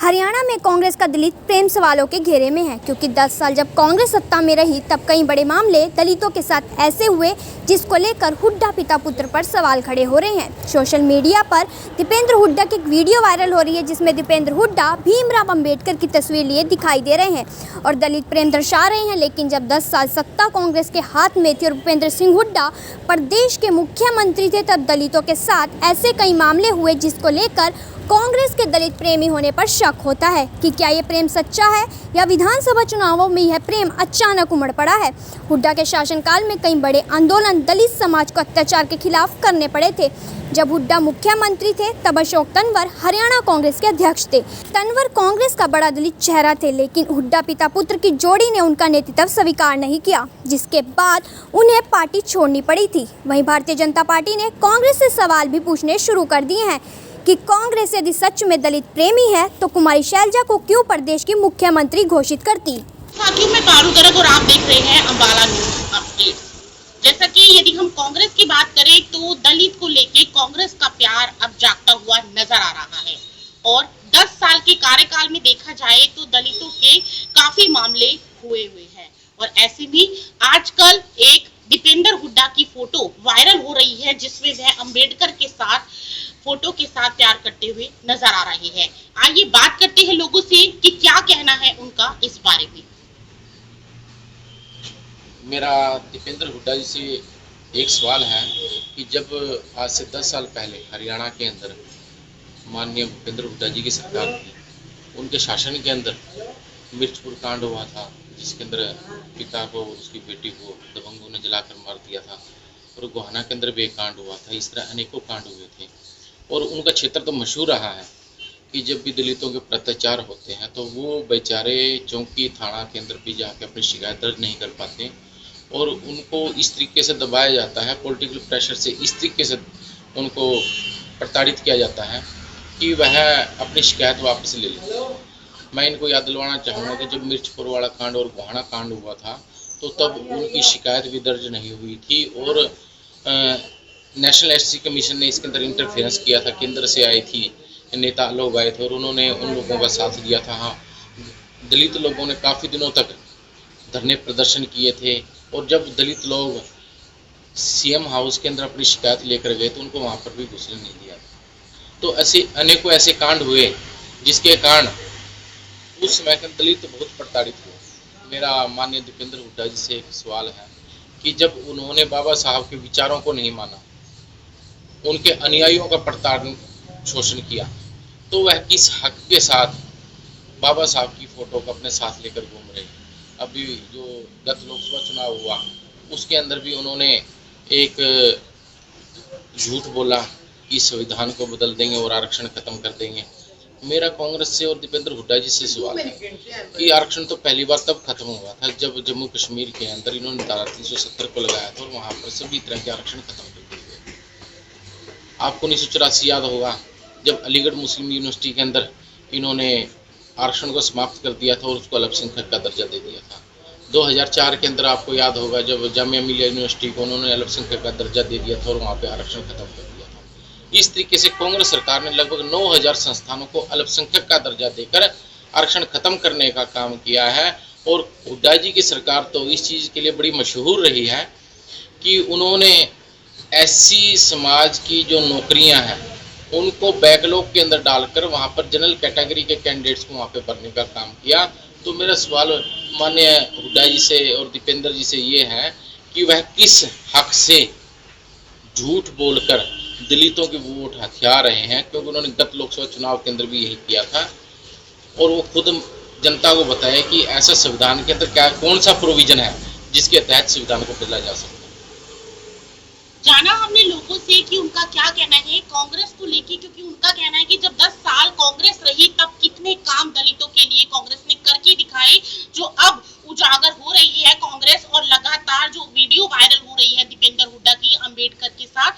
हरियाणा में कांग्रेस का दलित प्रेम सवालों के घेरे में है, क्योंकि 10 साल जब कांग्रेस सत्ता में रही तब कई बड़े मामले दलितों के साथ ऐसे हुए जिसको लेकर हुड्डा पिता पुत्र पर सवाल खड़े हो रहे हैं। सोशल मीडिया पर दीपेंद्र हुड्डा की एक वीडियो वायरल हो रही है जिसमें दीपेंद्र हुड्डा भीमराव अंबेडकर की तस्वीर लिए दिखाई दे रहे हैं और दलित प्रेम दर्शा रहे हैं। लेकिन जब 10 साल सत्ता कांग्रेस के हाथ में थी और भूपेंद्र सिंह हुड्डा प्रदेश के मुख्यमंत्री थे, तब दलितों के साथ ऐसे कई मामले हुए जिसको लेकर कांग्रेस के दलित प्रेमी होने पर शक होता है कि क्या ये प्रेम सच्चा है या विधानसभा चुनावों में यह प्रेम अचानक उमड़ पड़ा है। हुड्डा के शासनकाल में कई बड़े आंदोलन दलित समाज को अत्याचार के खिलाफ करने पड़े थे। जब हुड्डा मुख्यमंत्री थे तब अशोक तंवर हरियाणा कांग्रेस के अध्यक्ष थे। तंवर कांग्रेस का बड़ा दलित चेहरा थे, लेकिन हुड्डा पिता पुत्र की जोड़ी ने उनका नेतृत्व स्वीकार नहीं किया, जिसके बाद उन्हें पार्टी छोड़नी पड़ी थी। वहीं भारतीय जनता पार्टी ने कांग्रेस से सवाल भी पूछने शुरू कर दिए हैं कि कांग्रेस यदि सच में दलित प्रेमी है तो कुमारी शैलजा को क्यों प्रदेश की मुख्यमंत्री घोषित करती। साथियों, मैं पारू गर्ग और आप देख रहे हैं अम्बाला न्यूज अपडेट। जैसा कि यदि हम कांग्रेस की बात करें तो दलित को लेके कांग्रेस का प्यार अब जागता हुआ नजर आ रहा है और 10 साल के कार्यकाल में देखा जाए तो दलितों के काफी मामले हुए हैं और ऐसे में आजकल एक दीपेंद्र हुड्डा की फोटो वायरल हो रही है जिसमें वह अंबेडकर के साथ फोटो के साथ प्यार करते हुए नजर आ रहे हैं। आइए बात करते हैं लोगों से कि क्या कहना है उनका इस बारे में। मेरा दीपेंद्र हुड्डा जी से एक सवाल है कि जब आज से 10 साल पहले हरियाणा के अंदर माननीय भूपेंद्र हुड्डा जी की सरकार थी, उनके शासन के अंदर मिर्चपुर कांड हुआ था जिसके अंदर पिता को और उसकी बेटी को दबंगों ने जलाकर मार दिया था और गोहाना के अंदर भी एक कांड हुआ था। इस तरह अनेकों कांड हुए थे और उनका क्षेत्र तो मशहूर रहा है कि जब भी दलितों के अत्याचार होते हैं तो वो बेचारे चौकी थाना के अंदर भी जाके अपनी शिकायत दर्ज नहीं कर पाते और उनको इस तरीके से दबाया जाता है, पॉलिटिकल प्रेशर से इस तरीके से उनको प्रताड़ित किया जाता है कि वह अपनी शिकायत वापस ले लेते हैं। मैं इनको याद दिलवाना चाहूँगा कि जब मिर्चपुर वाला कांड और गोहाना कांड हुआ था तो तब उनकी शिकायत भी दर्ज नहीं हुई थी और नेशनल एससी कमीशन ने इसके अंदर इंटरफेरेंस किया था। केंद्र से आई थी, नेता लोग आए थे और उन्होंने उन लोगों का साथ दिया था। हाँ, दलित लोगों ने काफ़ी दिनों तक धरने प्रदर्शन किए थे और जब दलित लोग सीएम हाउस के अंदर अपनी शिकायत लेकर गए तो उनको वहाँ पर भी घुसने नहीं दिया था। तो ऐसे अनेकों ऐसे कांड हुए जिसके कारण उस समय के दलित बहुत प्रताड़ित हुए। मेरा माननीय दीपेंद्र हुड्डा जी से एक सवाल है कि जब उन्होंने बाबा साहब के विचारों को नहीं माना, उनके अनुयायियों का प्रताड़न शोषण किया, तो वह किस हक के साथ बाबा साहब की फोटो को अपने साथ लेकर घूम रहे हैं। अभी जो गत लोकसभा चुनाव हुआ उसके अंदर भी उन्होंने एक झूठ बोला कि संविधान को बदल देंगे और आरक्षण खत्म कर देंगे। मेरा कांग्रेस से और दीपेंद्र हुड्डा जी से सवाल है कि आरक्षण तो पहली बार तब खत्म हुआ था जब जम्मू कश्मीर के अंदर इन्होंने धारा 370 को लगाया था और वहाँ पर सभी तरह के आरक्षण खत्म कर दिए। आपको 1984 याद होगा जब अलीगढ़ मुस्लिम यूनिवर्सिटी के अंदर इन्होंने आरक्षण को समाप्त कर दिया था और उसको अल्पसंख्यक का दर्जा दे दिया था। 2004 के अंदर आपको याद होगा जब जामिया मिलिया यूनिवर्सिटी को उन्होंने अल्पसंख्यक का दर्जा दे दिया था और वहाँ पे आरक्षण खत्म कर दिया था। इस तरीके से कांग्रेस सरकार ने लगभग 9000 संस्थानों को अल्पसंख्यक का दर्जा देकर आरक्षण खत्म करने का काम किया है और हुड्डा जी की सरकार तो इस चीज़ के लिए बड़ी मशहूर रही है कि उन्होंने एससी समाज की जो नौकरियां हैं उनको बैकलॉग के अंदर डालकर वहां पर जनरल कैटेगरी के कैंडिडेट्स को वहां पे भरने का काम किया। तो मेरा सवाल माननीय हुड्डा जी से और दीपेंद्र जी से ये है कि वह किस हक से झूठ बोलकर दलितों के वोट हथिया रहे हैं, क्योंकि उन्होंने गत लोकसभा चुनाव के अंदर भी यही किया था और वो खुद जनता को बताया कि ऐसा संविधान के अंदर क्या कौन सा प्रोविजन है जिसके तहत संविधान को बदला जा सकता है। जाना हमने लोगों से कि उनका क्या कहना है कांग्रेस को लेके, क्योंकि उनका कहना है कि जब 10 साल कांग्रेस रही तब कितने काम दलितों के लिए कांग्रेस ने करके दिखाए जो अब उजागर हो रही है कांग्रेस। और लगातार जो वीडियो वायरल हो रही है दीपेंद्र हुड्डा की अंबेडकर के साथ,